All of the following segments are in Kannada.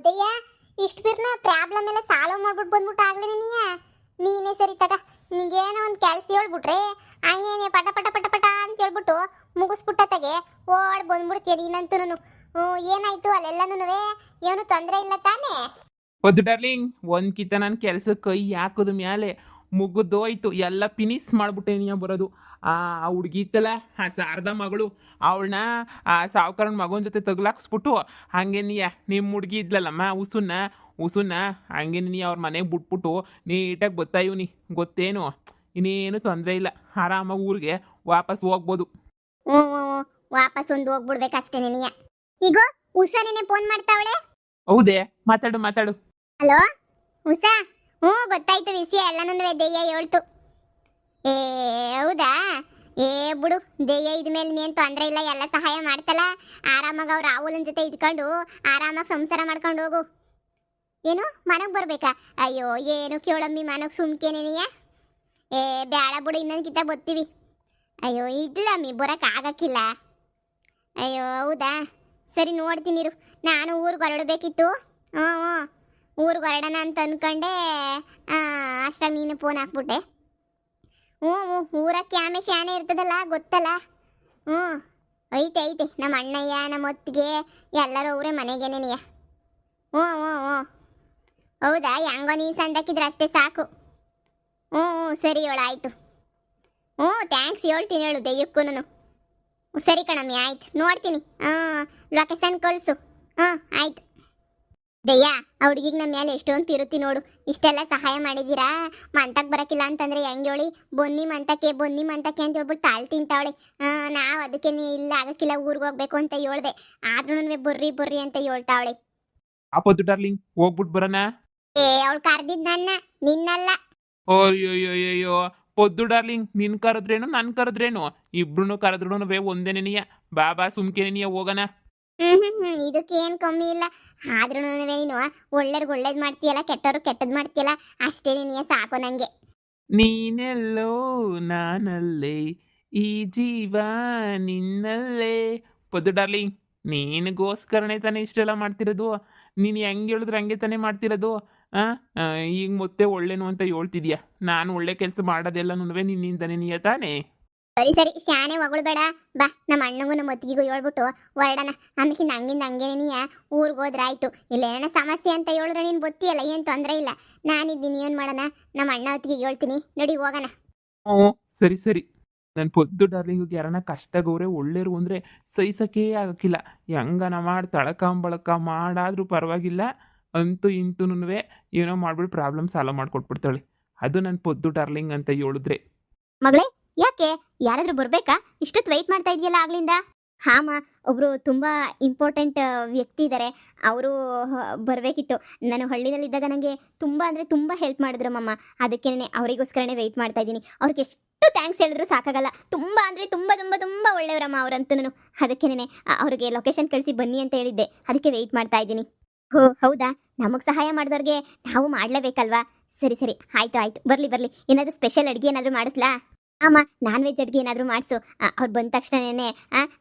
ದಯ್ಯ ಇಷ್ಟು ಬಿರ್ನ ಪ್ರಾಬ್ಲಮ್ ಎಲ್ಲ ಸಾಲ್ವ್ ಮಾಡ್ಬಿಟ್ಟು ಬಂದ್ಬಿಟ್ಟು ಆಗ್ಲಿ ನೀನೇ ಸರಿ ತಗ. ನಿಂಗೇನೋ ಒಂದು ಕೆಲಸ ಹೇಳ್ಬಿಟ್ರೆ ಹಂಗೇನೆ ಪಟ ಪಟ ಪಟ ಪಟ ಅಂತ ಹೇಳ್ಬಿಟ್ಟು ಮುಗಿಸ್ಬಿಟ್ಟತ್ತಾಗೆ ಓಡ್ ಬಂದ್ಬಿಡ್ತೀಯ ನೀನಂತೂ. ಏನಾಯ್ತು ಅಲ್ಲೆಲ್ಲನೂ ಏನು ತೊಂದರೆ ಇಲ್ಲ ತಾನೇ? ಹೌದು ಡಾರ್ಲಿಂಗ್, ಒಂದ್ಕಿತ ನನ್ನ ಕೆಲ್ಸಕ್ಕೆ ಕೈ ಹಾಕೋದು ಮ್ಯಾಲೆ ಮುಗಿದೋಯ್ತು, ಎಲ್ಲ ಫಿನಿಶ್ ಮಾಡ್ಬಿಟ್ಟೆ ನೀ ಬರೋದು. ಆ ಹುಡುಗಿ ಇತ್ತಲ್ಲ, ಆ ಶಾರದಾ ಮಗಳು, ಅವಳನ್ನ ಆ ಸಾವುಕಾರನ ಮಗನ ಜೊತೆ ತಗ್ಲಾಕ್ಸ್ಬಿಟ್ಟು ಹಂಗೆ ನಿಮ್ಮ ಹುಡುಗಿ ಇದ್ಲಲ್ಲಮ್ಮ ಉಸುನ್ನ ಹಂಗೆ ನೀ ಅವ್ರ ಮನೆಗೆ ಬಿಟ್ಬಿಟ್ಟು ನೀಟಾಗಿ ಗೊತ್ತಾಯಿವು ನೀ ಗೊತ್ತೇನು, ಇನ್ನೇನು ತೊಂದರೆ ಇಲ್ಲ, ಆರಾಮಾಗಿ ಊರಿಗೆ ವಾಪಸ್ ಹೋಗ್ಬೋದು. ವಾಪಸ್ ಒಂದು ಹೋಗ್ಬಿಡ್ಬೇಕಷ್ಟೇ ನೀಯ. ಈಗ ಉಷಾನೇನೆ ಫೋನ್ ಮಾಡ್ತಾವಳೆ. ಹೌದೇ? ಮಾತಾಡು. ಹಲೋ ಉಷಾ, ಗೊತ್ತಾಯ್ತು ವಿಷಯ ಎಲ್ಲನೂ ದೆಯ್ಯ ಹೇಳ್ತು. ಹೌದಾ? ಬಿಡು ದೆಯ್ಯ ಇದ್ಮೇಲೆ ನೀನು ತೊಂದರೆ ಇಲ್ಲ, ಎಲ್ಲ ಸಹಾಯ ಮಾಡ್ತಲ್ಲ. ಆರಾಮಾಗಿ ಅವ್ರು ರಾಹುಲನ ಜೊತೆ ಇದ್ಕೊಂಡು ಆರಾಮಾಗಿ ಸಂಸಾರ ಮಾಡ್ಕೊಂಡು ಹೋಗು. ಏನು ಮನೆಗೆ ಬರ್ಬೇಕಾ? ಅಯ್ಯೋ ಏನು ಕೇಳಮ್ಮಿ ಮನೆಗೆ ಸುಮ್ಕೇನೇನಿಯ? ಬೇಡ ಬಿಡು, ಇನ್ನೊಂದ್ಕಿತ ಬರ್ತೀವಿ. ಅಯ್ಯೋ ಇಡ್ಲಮ್ಮಿ ಬರೋಕೆ ಆಗಕ್ಕಿಲ್ಲ. ಅಯ್ಯೋ ಹೌದಾ, ಸರಿ ನೋಡ್ತೀನಿ ಇರು. ನಾನು ಊರಿಗೆ ಹೊರಡಬೇಕಿತ್ತು. ಊರಿಗೆ ಹೊರಡೋಣ ಅಂತ ಅಂದ್ಕೊಂಡೆ, ಅಷ್ಟಾಗ ನೀನು ಫೋನ್ ಹಾಕ್ಬಿಟ್ಟೆ. ಊರ ಕ್ಯಾಮೆ ಶಾಣೆ ಇರ್ತದಲ್ಲ, ಗೊತ್ತಲ್ಲ. ಐತೆ ನಮ್ಮ ಅಣ್ಣಯ್ಯ ನಮ್ಮ ಹೊತ್ತಿಗೆ ಎಲ್ಲರೂ ಅವರೇ ಮನೆಗೇನೇನಿಯ. ಹೌದಾ? ಹೆಂಗೋ ನೀನು ಸಂದಾಕಿದ್ರೆ ಅಷ್ಟೇ ಸಾಕು. ಸರಿ ಹೇಳು, ಆಯಿತು. ಥ್ಯಾಂಕ್ಸ್ ಹೇಳ್ತೀನಿ ಹೇಳು ದೆಯ್ಯಕ್ಕೂ. ಸರಿ ಕಣಮ್ಮಿ, ಆಯ್ತು ನೋಡ್ತೀನಿ. ಲೊಕೇಶನ್ ಕಳಿಸು. ಆಯ್ತು. ದಯ್ಯ ಆ ಹುಡುಗಿಗೆ ನಮ್ಮ ಮೇಲೆ ಎಷ್ಟೊಂದು ಪಿರುತ್ತಿ ನೋಡು. ಇಷ್ಟೆಲ್ಲ ಸಹಾಯ ಮಾಡಿದ್ದೀರಾ, ಮಂತಕ್ಕೆ ಬರೋಕ್ಕಿಲ್ಲ ಅಂತಂದರೆ ಹೆಂಗೆ ಹೇಳಿ? ಬನ್ನಿ ಮಂತಕ್ಕೆ ಅಂತ ಹೇಳ್ಬಿಟ್ಟು ತಾಳು ತಿಂತಾವಳೆ. ನಾವು ಅದಕ್ಕೆ ಇಲ್ಲ ಆಗಕ್ಕಿಲ್ಲ, ಊರಿಗೆ ಹೋಗ್ಬೇಕು ಅಂತ ಹೇಳ್ದೆ. ಆದ್ರೂ ಬರ್ರಿ ಅಂತ ಹೇಳ್ತಾವಳೆ. ಆಪತ್ತು ಡಾರ್ಲಿಂಗ್, ಹೋಗ್ಬಿಟ್ಟು ಬರೋಣ. ಅವಳು ಕರೆದಿದ್ದು ನಿನ್ನಲ್ಲ. ಅಯ್ಯೋ ಪೊದ್ದು ಡಾರ್ಲಿಂಗ್, ನಿನ್ ಕರೆದ್ರೇನು ನನ್ ಕರೆದ್ರೇನು ಇಬ್ರು ಕರೆದ್ರೂ ಒಂದೇನೇನಿಯ. ಬಾ ಸುಮ್ಕೇನಿಯ, ಹೋಗೋಣ. ಇದಕ್ಕೇನು ಕಮ್ಮಿ ಇಲ್ಲ. ಆದ್ರೂ ನೀನು ಒಳ್ಳೇರ್ಗೆ ಒಳ್ಳೇದು ಮಾಡ್ತೀಯಲ್ಲ, ಕೆಟ್ಟವ್ರು ಕೆಟ್ಟದ್ ಮಾಡ್ತೀಯಲ್ಲ, ಅಷ್ಟೇ ನೀನಿಯ ಸಾಕು ನಂಗೆ. ನೀನೆಲ್ಲೋ ನಾನಲ್ಲೇ, ಈ ಜೀವ ನಿನ್ನಲ್ಲೇ. ಪೊದ್ದು ಡಾರ್ಲಿಂಗ್, ನಿನಗೋಸ್ಕರನೇ ತಾನೇ ಇಷ್ಟೆಲ್ಲ ಮಾಡ್ತಿರೋದು. ನೀನು ಹೆಂಗೆ ಹೇಳಿದ್ರೆ ಹಂಗೆ ತಾನೇ ಮಾಡ್ತಿರೋದು. ಈಗ ಮತ್ತೆ ಒಳ್ಳೇನು ಅಂತ ಹೇಳ್ತಿದ್ಯಾ. ನಾನು ಒಳ್ಳೆ ಕೆಲಸ ಮಾಡೋದೆಲ್ಲನೂ ನಿನ್ನಿಂದನೇ ನೀಯ ತಾನೇ. ಸರಿ ಶಾನೆ ಹೊಗಳ್ಬೇಡ. ಬಾ ನಮ್ಮ ಅಣ್ಣಗೂ ನಮ್ಮ ಒತ್ತಿಗೆಗೂ ಹೇಳ್ಬಿಟ್ಟು ಹೊರಡೋಣ. ಆಮೇಲೆ ಹಂಗಿಂದ ಹಂಗೇನಿಯ ಊರಿಗೆ ಹೋದ್ರಾಯ್ತು. ಇಲ್ಲ ಏನೋ ಸಮಸ್ಯೆ ಅಂತ ಹೇಳಿದ್ರೆ ನೀನು ಗೊತ್ತಿಯಲ್ಲ, ಏನು ತೊಂದರೆ ಇಲ್ಲ, ನಾನಿದ್ದೀನಿ. ಏನು ಮಾಡೋಣ? ನಮ್ಮ ಅಣ್ಣ ಹೊತ್ತಿಗೆ ಹೇಳ್ತೀನಿ, ನಡಿ ಹೋಗೋಣ. ಸರಿ. ನನ್ನ ಪೊದ್ದು ಡಾರ್ಲಿಂಗಿಗೆ ಯಾರನ್ನ ಕಷ್ಟಗವ್ರೆ ಒಳ್ಳೇರು ಅಂದರೆ ಸಹಿಸೋಕೆ ಆಗಕ್ಕಿಲ್ಲ. ಹೆಂಗನ ಮಾಡಿ ತಳಕಂಬಳಕ ಮಾಡಾದ್ರೂ ಪರವಾಗಿಲ್ಲ, ಅಂತೂ ಇಂತೂ ಏನೋ ಮಾಡ್ಬಿಟ್ಟು ಪ್ರಾಬ್ಲಮ್ ಸಾಲ್ವ್ ಮಾಡಿಕೊಟ್ಬಿಡ್ತಾಳೆ. ಅದು ನನ್ನ ಪೊದ್ದು ಡಾರ್ಲಿಂಗ್ ಅಂತ ಹೇಳಿದ್ರೆ. ಮಗಳೇ, ಯಾಕೆ ಯಾರಾದರೂ ಬರಬೇಕಾ? ಇಷ್ಟೊತ್ತು ವೆಯ್ಟ್ ಮಾಡ್ತಾ ಇದೆಯಲ್ಲ ಆಗ್ಲಿಂದ. ಹಾಮ, ಒಬ್ಬರು ತುಂಬ ಇಂಪಾರ್ಟೆಂಟ್ ವ್ಯಕ್ತಿ ಇದ್ದಾರೆ, ಅವರು ಬರಬೇಕಿತ್ತು. ನಾನು ಹಳ್ಳಿನಲ್ಲಿದ್ದಾಗ ನನಗೆ ತುಂಬ ಅಂದರೆ ತುಂಬ ಹೆಲ್ಪ್ ಮಾಡಿದ್ರಮ್ಮ. ಅದಕ್ಕೇನೆ ಅವರಿಗೋಸ್ಕರನೇ ವೆಯ್ಟ್ ಮಾಡ್ತಾ ಇದ್ದೀನಿ. ಅವ್ರಿಗೆ ಎಷ್ಟು ಥ್ಯಾಂಕ್ಸ್ ಹೇಳಿದ್ರು ಸಾಕಾಗಲ್ಲ. ತುಂಬ ಅಂದರೆ ತುಂಬ ತುಂಬ ತುಂಬ ಒಳ್ಳೆಯವರಮ್ಮ ಅವರಂತೂ. ಅದಕ್ಕೇನೆ ಅವ್ರಿಗೆ ಲೊಕೇಶನ್ ಕಳಿಸಿ ಬನ್ನಿ ಅಂತ ಹೇಳಿದ್ದೆ, ಅದಕ್ಕೆ ವೆಯ್ಟ್ ಮಾಡ್ತಾ ಇದ್ದೀನಿ. ಹೌದಾ? ನಮಗೆ ಸಹಾಯ ಮಾಡಿದವ್ರಿಗೆ ನಾವು ಮಾಡಲೇಬೇಕಲ್ವಾ? ಸರಿ ಆಯಿತು ಬರಲಿ. ಏನಾದರೂ ಸ್ಪೆಷಲ್ ಅಡುಗೆ ಏನಾದರೂ ಮಾಡಿಸ್ಲಾ? ಅಮ್ಮ, ನಾನ್ ವೆಜ್ ಅಡುಗೆ ಏನಾದರೂ ಮಾಡಿಸು. ಅವ್ರು ಬಂದ ತಕ್ಷಣನೇ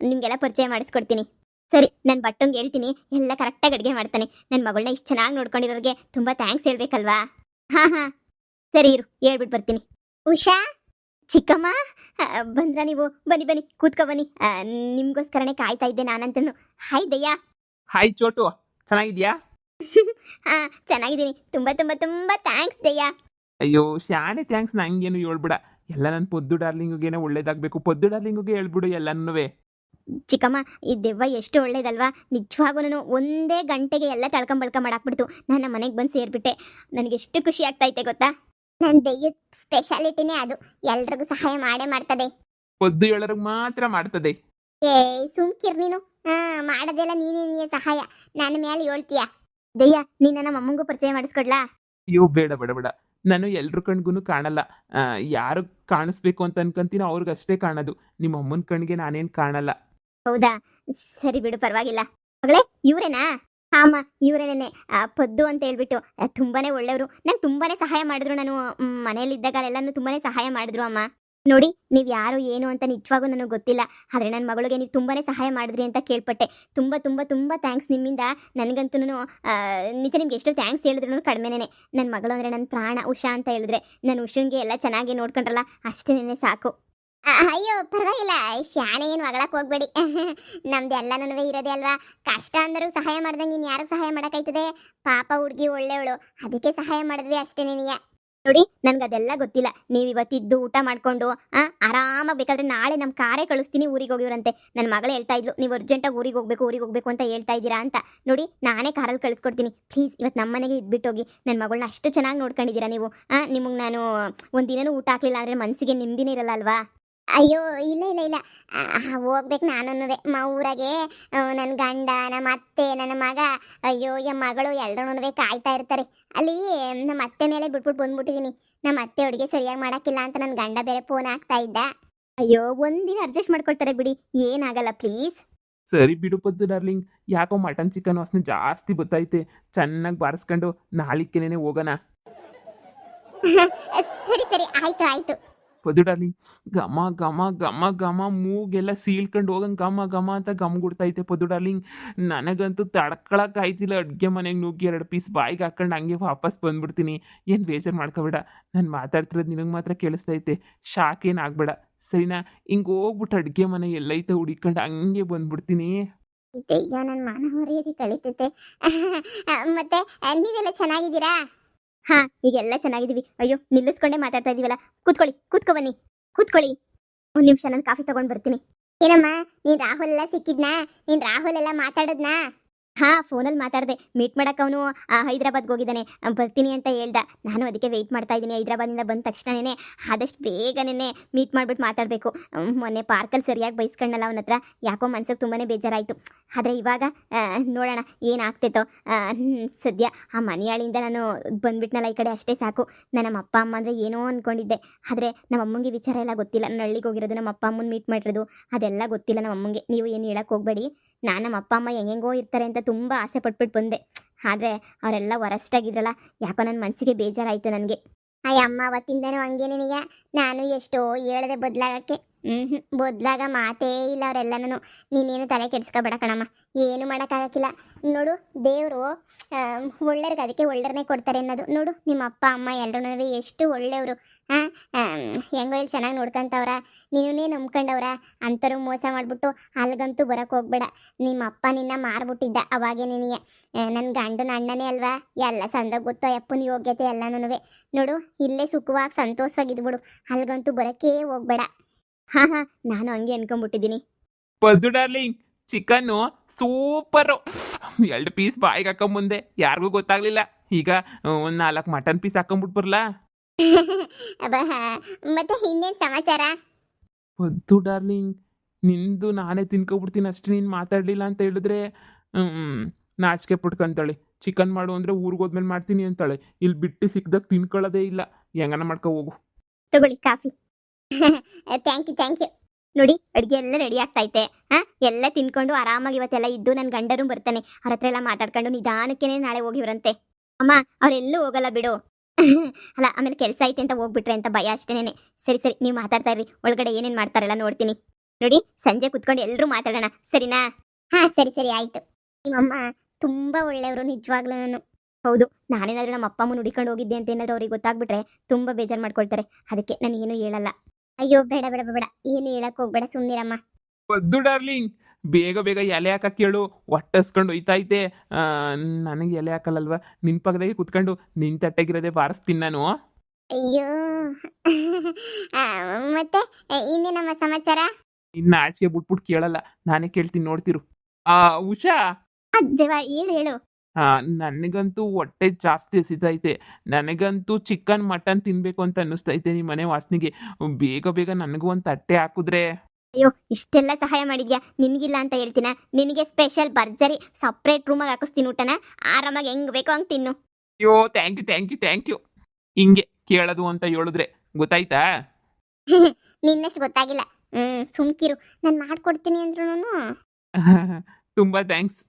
ನಿಮಗೆಲ್ಲ ಪರಿಚಯ ಮಾಡಿಸ್ಕೊಡ್ತೀನಿ. ಸರಿ, ನನ್ನ ಬಟ್ಟಂಗೆ ಹೇಳ್ತೀನಿ, ಎಲ್ಲ ಕರೆಕ್ಟಾಗಿ ಅಡುಗೆ ಮಾಡ್ತಾನೆ. ನನ್ನ ಮಗಳನ್ನ ಇಷ್ಟು ಚೆನ್ನಾಗಿ ನೋಡ್ಕೊಂಡಿರೋರಿಗೆ ತುಂಬ ಥ್ಯಾಂಕ್ಸ್ ಹೇಳ್ಬೇಕಲ್ವಾ? ಹಾಂ ಸರಿ ಇರು, ಹೇಳ್ಬಿಟ್ಟು ಬರ್ತೀನಿ. ಉಷಾ, ಚಿಕ್ಕಮ್ಮ ಬಂದ್ರಾ ನೀವು? ಬನ್ನಿ ಕೂತ್ಕೊ ಬನ್ನಿ. ನಿಮಗೋಸ್ಕರನೇ ಕಾಯ್ತಾ ಇದ್ದೆ ನಾನಂತನು. ಹಾಯ್ ದಯ್ಯ. ಹಾಯ್ ಚೋಟು, ಚೆನ್ನಾಗಿದ್ಯಾ? ಚೆನ್ನಾಗಿದ್ದೀನಿ. ತುಂಬ ತುಂಬ ತುಂಬ ಥ್ಯಾಂಕ್ಸ್ ದಯ್ಯ. ಅಯ್ಯೋ ಶಾನೆ ಥ್ಯಾಂಕ್ಸ್, ನಂಗೇನು ಹೇಳ್ಬಿಡ. ಎಲ್ಲ ನನ್ನ ಪೊದ್ದು ಡಾರ್ಲಿಂಗಿಗೇನೆ ಒಳ್ಳೇದಾಗಬೇಕು. ಪೊದ್ದು ಡಾರ್ಲಿಂಗಿಗೆ ಹೇಳ್ಬಿಡು ಎಲ್ಲನೂ. ಚಿಕ್ಕಮ್ಮ, ಈ ದೆವ್ವ ಎಷ್ಟು ಒಳ್ಳೇದಲ್ವಾ? ನಿಜವಾಗೂ ಒಂದೇ ಗಂಟೆಗೆ ಎಲ್ಲ ತಳ್ಕೊಂಬಳ್ಕ ಮಾಡಾಕ್ಬಿಡ್ತು. ನನ್ನ ಮನೆಗೆ ಬಂದು ಸೇರಿಬಿಟ್ಟೆ. ನನಗೆ ಎಷ್ಟು ಖುಷಿ ಆಗ್ತೈತೆ ಗೊತ್ತಾ? ನನ್ನ ದೆಯ್ಯದ ಸ್ಪೆಷಾಲಿಟಿನೇ ಅದು, ಎಲ್ರಿಗೂ ಸಹಾಯ ಮಾಡೇ ಮಾಡ್ತದೆ. ಪೊದ್ದು ಹೇಳೋರಿಗೆ ಮಾತ್ರ ಮಾಡ್ತದೆ. ಸುಮ್ಕಿರ್ ನೀನು. ಮಾಡೋದೆಲ್ಲ ನೀನೇ ಸಹಾಯ, ನನ್ನ ಮೇಲೆ ಹೇಳ್ತೀಯ. ದೆಯ್ಯ, ನೀನು ನಮ್ಮ ಅಮ್ಮಂಗೂ ಪರಿಚಯ ಮಾಡಿಸ್ಕೊಡ್ಲಾ? ಅಯ್ಯೋ ಬೇಡ. ನಾನು ಎಲ್ರ ಕಣ್ಗೂ ಕಾಣಲ್ಲ. ಯಾರು ಕಾಣಿಸ್ಬೇಕು ಅಂತ ಅನ್ಕೊಂತೀನೋ ಅವ್ರಿಗಷ್ಟೇ ಕಾಣೋದು. ನಿಮ್ಮ ಅಮ್ಮನ ಕಣ್ಣಿಗೆ ನಾನೇನು ಕಾಣಲ್ಲ. ಹೌದಾ? ಸರಿ ಬಿಡು, ಪರವಾಗಿಲ್ಲ. ಮಗಳೇ, ಇವರೇನಾ? ಹಾಮ, ಇವರೇನೇ. ಪೊದ್ದು ಅಂತ ಹೇಳ್ಬಿಟ್ಟು ತುಂಬಾನೇ ಒಳ್ಳೆಯವರು. ನಂಗೆ ತುಂಬಾನೇ ಸಹಾಯ ಮಾಡಿದ್ರು. ನಾನು ಮನೆಯಲ್ಲಿದ್ದಾಗ ಎಲ್ಲನೂ ತುಂಬಾನೇ ಸಹಾಯ ಮಾಡಿದ್ರು ಅಮ್ಮ. ನೋಡಿ, ನೀವು ಯಾರು ಏನು ಅಂತ ನಿಜವಾಗೂ ನನಗೆ ಗೊತ್ತಿಲ್ಲ. ಆದ್ರೆ ನನ್ನ ಮಗಳಿಗೆ ನೀವು ತುಂಬಾನೇ ಸಹಾಯ ಮಾಡಿದ್ರಿ ಅಂತ ಕೇಳ್ಪಟ್ಟೆ. ತುಂಬ ತುಂಬ ತುಂಬ ಥ್ಯಾಂಕ್ಸ್ ನಿಮ್ಮಿಂದ. ನನಗಂತೂನು ನಿಜ ನಿಮ್ಗೆ ಎಷ್ಟು ಥ್ಯಾಂಕ್ಸ್ ಹೇಳಿದ್ರೂ ಕಡಿಮೆನೇ. ನನ್ನ ಮಗಳು ಅಂದರೆ ನನ್ನ ಪ್ರಾಣ. ಉಷಾ ಅಂತ ಹೇಳಿದ್ರೆ ನನ್ನ ಉಷನ್ಗೆ ಎಲ್ಲ ಚೆನ್ನಾಗಿ ನೋಡ್ಕೊಂಡ್ರಲ್ಲ ಅಷ್ಟೇನೆ ಸಾಕು. ಅಯ್ಯೋ ಪರವಾಗಿಲ್ಲ, ಶಾಣೆ ಏನು ಹೊಗಳಕ್ಕೆ ಹೋಗ್ಬೇಡಿ. ನಮ್ದು ಎಲ್ಲನೂ ಇರೋದೇ ಅಲ್ವಾ. ಕಷ್ಟ ಅಂದರೂ ಸಹಾಯ ಮಾಡ್ದಂಗೆ ಇನ್ನು ಯಾರು ಸಹಾಯ ಮಾಡೋಕ್ಕಾಯ್ತದೆ. ಪಾಪ ಹುಡುಗಿ ಒಳ್ಳೆಯವಳು, ಅದಕ್ಕೆ ಸಹಾಯ ಮಾಡಿದ್ವಿ ಅಷ್ಟೇನೇ. ನೋಡಿ, ನನ್ಗೆ ಅದೆಲ್ಲ ಗೊತ್ತಿಲ್ಲ. ನೀವು ಇವತ್ತಿದ್ದು ಊಟ ಮಾಡ್ಕೊಂಡು ಆರಾಮಾಗಿ ಬೇಕಾದ್ರೆ ನಾಳೆ ನಮ್ಮ ಕಾರೇ ಕಳಿಸ್ತೀನಿ, ಊರಿಗೆ ಹೋಗಿವ್ರಂತೆ. ನನ್ನ ಮಗಳು ಹೇಳ್ತಾ ಇದ್ಲು, ನೀವು ಅರ್ಜೆಂಟಾಗಿ ಊರಿಗೆ ಹೋಗ್ಬೇಕು ಅಂತ ಹೇಳ್ತಾ ಇದ್ದೀರಾ ಅಂತ. ನೋಡಿ, ನಾನೇ ಕಾರಲ್ಲಿ ಕಳಿಸ್ಕೊಡ್ತೀನಿ. ಪ್ಲೀಸ್ ಇವತ್ತು ನಮ್ಮ ಮನೆಗೆ ಇದ್ಬಿಟ್ಟು ಹೋಗಿ. ನನ್ನ ಮಗಳನ್ನ ಅಷ್ಟು ಚೆನ್ನಾಗಿ ನೋಡ್ಕೊಂಡಿದ್ದೀರಾ ನೀವು. ನಿಮಗೆ ನಾನು ಒಂದಿನನೂ ಊಟ ಹಾಕ್ಲಿಲ್ಲ ಅಂದರೆ ಮನಸ್ಸಿಗೆ ನೆಮ್ಮದಿನೇ ಇರಲ್ಲ ಅಲ್ವಾ. ಅಯ್ಯೋ ಇಲ್ಲ ಇಲ್ಲ ಇಲ್ಲ, ಹೋಗ್ಬೇಕು ನಾನು ಊರಾಗೆ. ನನ್ನ ಗಂಡ, ನಮ್ಮ ಅತ್ತೆ, ನನ್ನ ಮಗ, ಅಯ್ಯೋ ಮಗಳು ಎಲ್ಲರೂ ಕಾಯ್ತಾ ಇರ್ತಾರೆ. ಅಲ್ಲಿ ನಮ್ಮ ಅತ್ತೆ ಮೇಲೆ ಬಿಟ್ಬಿಟ್ಟು ಬಂದ್ಬಿಟ್ಟಿದ್ದೀನಿ. ನಮ್ಮ ಅತ್ತೆ ಅಡುಗೆ ಸರಿಯಾಗಿ ಮಾಡೋಕ್ಕಿಲ್ಲ ಅಂತ ನನ್ನ ಗಂಡ ಬೇರೆ ಫೋನ್ ಆಗ್ತಾ ಇದ್ದ. ಅಯ್ಯೋ ಒಂದಿನ ಅಡ್ಜಸ್ಟ್ ಮಾಡ್ಕೊಳ್ತಾರೆ ಬಿಡಿ, ಏನಾಗಲ್ಲ ಪ್ಲೀಸ್. ಸರಿ ಬಿಡು ಪದ್ದು ಡಾರ್ಲಿಂಗ್, ಯಾಕೋ ಮಟನ್ ಚಿಕನ್ ವಾಸನೆ ಜಾಸ್ತಿ ಬತ್ತೈತೆ. ಚೆನ್ನಾಗಿ ಬಾರಿಸ್ಕೊಂಡು ನಾಳಿಕೆನೇ ಹೋಗೋಣ. ಸರಿ ಸರಿ, ಆಯ್ತು ಆಯ್ತು. ಪದು ಡಾರ್ಲಿಂಗ್, ಘಮ ಘಮ ಘಮ ಘಮ ಮೂಗೆಲ್ಲ ಸೀಳ್ಕೊಂಡು ಹೋಗಂಗೆ ಘಮ ಘಮ ಅಂತ ಘಮ ಗುಡ್ತೈತೆ ಪದು ಡಾರ್ಲಿಂಗ್. ನನಗಂತೂ ತಡ್ಕೊಳಕ್ಕಾಯ್ತಿಲ್ಲ. ಅಡುಗೆ ಮನೆಗೆ ನುಗ್ಗಿ 2 ಪೀಸ್ ಬಾಯಿಗೆ ಹಾಕೊಂಡು ಹಂಗೆ ವಾಪಸ್ ಬಂದ್ಬಿಡ್ತೀನಿ. ಏನು ಬೇಜಾರು ಮಾಡ್ಕೋಬೇಡ, ನಾನು ಮಾತಾಡ್ತಿರೋದು ನಿನಗೆ ಮಾತ್ರ ಕೇಳಿಸ್ತೈತೆ. ಶಾಕ್ ಏನು ಆಗಬೇಡ ಸರಿನಾ. ಹಿಂಗೆ ಹೋಗ್ಬಿಟ್ಟು ಅಡುಗೆ ಮನೆ ಎಲ್ಲೈತೆ ಹುಡಿಕೊಂಡು ಹಂಗೆ ಬಂದ್ಬಿಡ್ತೀನಿ. ಅಯ್ಯೋ ನನ್ನ ಮಾನ ಮರ್ಯಾದೆ ಕಳೀತೈತೆ. ಮತ್ತೆ ನೀವೆಲ್ಲ ಚೆನ್ನಾಗಿದ್ದೀರಾ? ಹಾ, ಈಗೆಲ್ಲ ಚೆನ್ನಾಗಿದ್ದೀವಿ. ಅಯ್ಯೋ ನಿಲ್ಲಿಸ್ಕೊಂಡೇ ಮಾತಾಡ್ತಾ ಇದೀವಲ್ಲ. ಕೂತ್ಕೊ ಬನ್ನಿ, ಕೂತ್ಕೊಳ್ಳಿ. ಒಂದು ನಿಮಿಷ ನಾನು ಕಾಫಿ ತಗೊಂಡು ಬರ್ತೀನಿ. ಏನಮ್ಮ, ನೀನು ರಾಹುಲ್ ಎಲ್ಲ ಸಿಕ್ಕಿದ್ನಾ? ನೀನು ರಾಹುಲ್ ಎಲ್ಲ ಮಾತಾಡದ್ನಾ? ಹಾ, ಫೋನಲ್ಲಿ ಮಾತಾಡಿದೆ. ಮೀಟ್ ಮಾಡಕ್ಕೆ ಅವನು ಹೈದರಾಬಾದ್ಗೆ ಹೋಗಿದ್ದಾನೆ, ಬರ್ತೀನಿ ಅಂತ ಹೇಳ್ದ. ನಾನು ಅದಕ್ಕೆ ವೆಯ್ಟ್ ಮಾಡ್ತಾ ಇದ್ದೀನಿ. ಹೈದರಾಬಾದಿಂದ ಬಂದ ತಕ್ಷಣನೇ ಆದಷ್ಟು ಬೇಗನೆ ಮೀಟ್ ಮಾಡ್ಬಿಟ್ಟು ಮಾತಾಡಬೇಕು. ಮೊನ್ನೆ ಪಾರ್ಕಲ್ಲಿ ಸರಿಯಾಗಿ ಬೈಸ್ಕೊಂಡಲ್ಲ ಅವನ ಹತ್ರ. ಯಾಕೋ ಮನ್ಸಿಗೆ ತುಂಬಾ ಬೇಜಾರಾಯಿತು. ಆದರೆ ಇವಾಗ ನೋಡೋಣ ಏನಾಗ್ತೈತೋ. ಸದ್ಯ ಆ ಮನೆಯಾಳಿಂದ ನಾನು ಬಂದ್ಬಿಟ್ನಲ್ಲ ಈ ಕಡೆ, ಅಷ್ಟೇ ಸಾಕು. ನಮ್ಮ ಅಪ್ಪ ಅಮ್ಮ ಅಂದರೆ ಏನೋ ಅಂದ್ಕೊಂಡಿದ್ದೆ. ಆದರೆ ನಮ್ಮ ಅಮ್ಮಂಗೆ ವಿಚಾರ ಎಲ್ಲ ಗೊತ್ತಿಲ್ಲ. ನಾನು ಹಳ್ಳಿಗೆ ಹೋಗಿರೋದು, ನಮ್ಮ ಅಪ್ಪ ಅಮ್ಮನ ಮೀಟ್ ಮಾಡಿರೋದು ಅದೆಲ್ಲ ಗೊತ್ತಿಲ್ಲ ನಮ್ಮ ಅಮ್ಮಂಗೆ. ನೀವು ಏನು ಹೇಳಕ್ಕೆ ಹೋಗಬೇಡಿ. ನಾನು ನಮ್ಮ ಅಪ್ಪ ಅಮ್ಮ ಹೆಂಗೆಂಗೋ ಇರ್ತಾರೆ ಅಂತ ತುಂಬ ಆಸೆ ಪಟ್ಬಿಟ್ಟು ಬಂದೆ. ಆದರೆ ಅವರೆಲ್ಲ ವರಸ್ಟಾಗಿದ್ರಲ್ಲ, ಯಾಕೋ ನನ್ನ ಮನಸ್ಸಿಗೆ ಬೇಜಾರಾಯಿತು ನನಗೆ. ಅಮ್ಮ ಅವತ್ತಿಂದನೂ ಹಂಗೆ ನಿನಗೆ. ನಾನು ಎಷ್ಟೋ ಹೇಳ್ದೆ ಬದಲಾಗಕ್ಕೆ. ಬದಲಾಗ ಮಾತೇ ಇಲ್ಲ ಅವರೆಲ್ಲನೂ. ನೀನೇನು ತಲೆ ಕೆಡಿಸ್ಕೊಬೇಡ ಕಣಮ್ಮ, ಏನು ಮಾಡೋಕ್ಕಾಗಕ್ಕಿಲ್ಲ. ನೋಡು, ದೇವರು ಒಳ್ಳೆಯವ್ರಿಗೆ ಅದಕ್ಕೆ ಒಳ್ಳೆಯರನ್ನೇ ಕೊಡ್ತಾರೆ ಅನ್ನೋದು. ನೋಡು, ನಿಮ್ಮ ಅಪ್ಪ ಅಮ್ಮ ಎಲ್ಲರೂ ಎಷ್ಟು ಒಳ್ಳೆಯವರು. ಹೆಂಗೋ ಇಲ್ಲಿ ಚೆನ್ನಾಗಿ ನೋಡ್ಕೊಂತವ್ರ, ನೀನೇ ನಂಬ್ಕೊಂಡವ್ರ. ಅಂಥವ್ರು ಮೋಸ ಮಾಡಿಬಿಟ್ಟು ಅಲ್ಗಂತೂ ಬರೋಕ್ಕೆ ಹೋಗ್ಬೇಡ. ನಿಮ್ಮ ಅಪ್ಪ ನಿನ್ನ ಮಾರ್ಬಿಟ್ಟಿದ್ದ ಅವಾಗೆ ನಿನಗೆ. ನನ್ನ ಗಂಡನ ಅಣ್ಣನೇ ಅಲ್ವಾ, ಎಲ್ಲ ಸಂದಾಗ ಗೊತ್ತೋ ಅಪ್ಪನ ಯೋಗ್ಯತೆ ಎಲ್ಲನೂ. ನೋಡು, ಇಲ್ಲೇ ಸುಖವಾಗಿ ಸಂತೋಷವಾಗಿದ್ಬಿಡು, ಅಲ್ಗಂತೂ ಬರೋಕ್ಕೇ ಹೋಗ್ಬೇಡ. ಹಾ, ನಾನು ಹಂಗೆ ಅನ್ಕೊಂಡ್ಬಿಟ್ಟಿದ್ದೀನಿ. Paddu darling, chicken super. 2 piece ಬಾಯಿಗೆ ಹಾಕೊಂಬಂದೆ, ಯಾರಿಗೂ ಗೊತ್ತಾಗ್ಲಿಲ್ಲ. ಈಗ ಒಂದು 4 ಮಟನ್ ಪೀಸ್ ಹಾಕೊಂಬಿಟ್ಟು ಬರಲಾ? ಮತ್ತೆ ಇನ್ನೇನು ಸಮಾಚಾರ? ಪದ್ದು ಡಾರ್ಲಿಂಗ್, ನಿಂದು ನಾನೇ ತಿನ್ಕೊಬಿಡ್ತೀನಿ ಅಷ್ಟೇ. ನೀನು ಮಾತಾಡಲಿಲ್ಲ ಅಂತ ಹೇಳಿದ್ರೆ ನಾಚಿಕೆ ಪಟ್ಕೊಂತಾಳೆ. ಚಿಕನ್ ಮಾಡು ಅಂದರೆ ಊರಿಗೆ ಹೋದ್ಮೇಲೆ ಮಾಡ್ತೀನಿ ಅಂತಾಳೆ. ಇಲ್ಲಿ ಬಿಟ್ಟು ಸಿಕ್ದಾಗ ತಿನ್ಕೊಳ್ಳೋದೇ ಇಲ್ಲ. ಹೆಂಗನ ಮಾಡ್ಕೊ ಹೋಗು. ತಗೊಳ್ಳಿ ಕಾಫಿ. Thank you. ನೋಡಿ, ಅಡುಗೆ ಎಲ್ಲ ರೆಡಿ ಆಗ್ತೈತೆ. ಎಲ್ಲ ತಿನ್ಕೊಂಡು ಆರಾಮಾಗಿ ಇವತ್ತೆಲ್ಲ ಇದ್ದು ನನ್ನ ಗಂಡರು ಬರ್ತಾನೆ. ಅವ್ರ ಹತ್ರ ಎಲ್ಲ ಮಾತಾಡ್ಕೊಂಡು ನಿಧಾನಕ್ಕೇನೆ ನಾಳೆ ಹೋಗಿವ್ರಂತೆ. ಅಮ್ಮ, ಅವರೆಲ್ಲೂ ಹೋಗಲ್ಲ ಬಿಡು. ಅಲ್ಲ, ಆಮೇಲೆ ಕೆಲಸ ಐತೆ ಅಂತ ಹೋಗ್ಬಿಟ್ರೆ ಅಂತ ಭಯ ಅಷ್ಟೇನೆ. ಸರಿ ನೀವು ಮಾತಾಡ್ತಾ ಇರ್ರಿ, ಒಳಗಡೆ ಏನೇನು ಮಾಡ್ತಾರಲ್ಲ ನೋಡ್ತೀನಿ. ನೋಡಿ, ಸಂಜೆ ಕುತ್ಕೊಂಡು ಎಲ್ಲರೂ ಮಾತಾಡೋಣ, ಸರಿನಾ? ಹಾ, ಸರಿ ಆಯಿತು. ನಿಮ್ಮಮ್ಮ ತುಂಬ ಒಳ್ಳೆಯವರು ನಿಜವಾಗ್ಲೂ. ಹೌದು, ನಾನೇನಾದರೂ ನಮ್ಮ ಅಪ್ಪ ಅಮ್ಮನ ಹುಡಿಕೊಂಡು ಹೋಗಿದ್ದೆ ಅಂತ ಏನಾದರೂ ಅವ್ರಿಗೆ ಗೊತ್ತಾಗ್ಬಿಟ್ರೆ ತುಂಬ ಬೇಜಾರು ಮಾಡ್ಕೊಳ್ತಾರೆ. ಅದಕ್ಕೆ ನಾನು ಏನು ಹೇಳಲ್ಲ. ಅಯ್ಯೋ ಬೇಡ, ಏನು ಹೇಳಕ್ಕೆ ಹೋಗ್ಬೇಡ, ಸುಮ್ಮನಿರಮ್ಮ. ಪದ್ದು ಡಾರ್ಲಿಂಗ್, ಬೇಗ ಎಲೆ ಹಾಕಕ್ಕೆ ಕೇಳು. ಹೊಟ್ಟಸ್ಕೊಂಡು ಹೋಯ್ತೈತೆ. ನನಗೆ ಎಲೆ ಹಾಕಲ್ಲಲ್ವ, ನಿನ್ನ ಪಕ್ಕದಾಗೆ ಕುತ್ಕೊಂಡು ನಿನ್ನ ತಟ್ಟೆಗಿರೋದೆ ಬಾರಿಸ್ತೀನಿ ನಾನು. ಅಯ್ಯೋ ಮತ್ತೆ ಇನ್ನೇನಮ್ಮ ಸಮಾಚಾರ? ಇನ್ನು ಆಚೆಗೆ ಬಿಟ್ಬಿಟ್ಟು ಕೇಳಲ್ಲ, ನಾನೇ ಕೇಳ್ತೀನಿ, ನೋಡ್ತಿರು. ಉಷಾ, ದೇವ, ಹೇಳು. ನನಗಂತೂ ಹೊಟ್ಟೆ ಜಾಸ್ತಿ ಹಸಿತೈತೆ. ನನಗಂತೂ ಚಿಕನ್ ಮಟನ್ ತಿನ್ಬೇಕು ಅಂತ ಅನ್ನಿಸ್ತೈತೆ. ನಿಮ್ಮ ಮನೆ ವಾಸನೆಗೆ ಬೇಗ ನನಗೂ ಒಂದು ತಟ್ಟೆ ಹಾಕಿದ್ರೆ. ಅಯ್ಯೋ, ಇಷ್ಟೆಲ್ಲ ಸಹಾಯ ಮಾಡಿದ್ಯಾ, ನಿನಗಿಲ್ಲ ಅಂತ ಹೇಳ್ತೀನ? ನಿನಗೆ ಸ್ಪೆಷಲ್ ಭರ್ಜರಿ ಸಪ್ರೇಟ್ ರೂಮಾಗಿ ಹಾಕಿಸ್ತೀನಿ ಊಟನ. ಆರಾಮಾಗಿ ಹೆಂಗ್ ಬೇಕೋ ಹಂಗೆ ತಿನ್ನು. ಅಯ್ಯೋ, ಥ್ಯಾಂಕ್ ಯು. ಹಿಂಗೆ ಕೇಳೋದು ಅಂತ ಹೇಳಿದ್ರೆ ಗೊತ್ತಾಯ್ತಾ? ನಿನ್ನಷ್ಟು ಗೊತ್ತಾಗಿಲ್ಲ. ಸುಮ್ಕಿರು, ನಾನು ಮಾಡ್ಕೊಡ್ತೀನಿ ಅಂದ್ರೂ. ತುಂಬ ಥ್ಯಾಂಕ್ಸ್.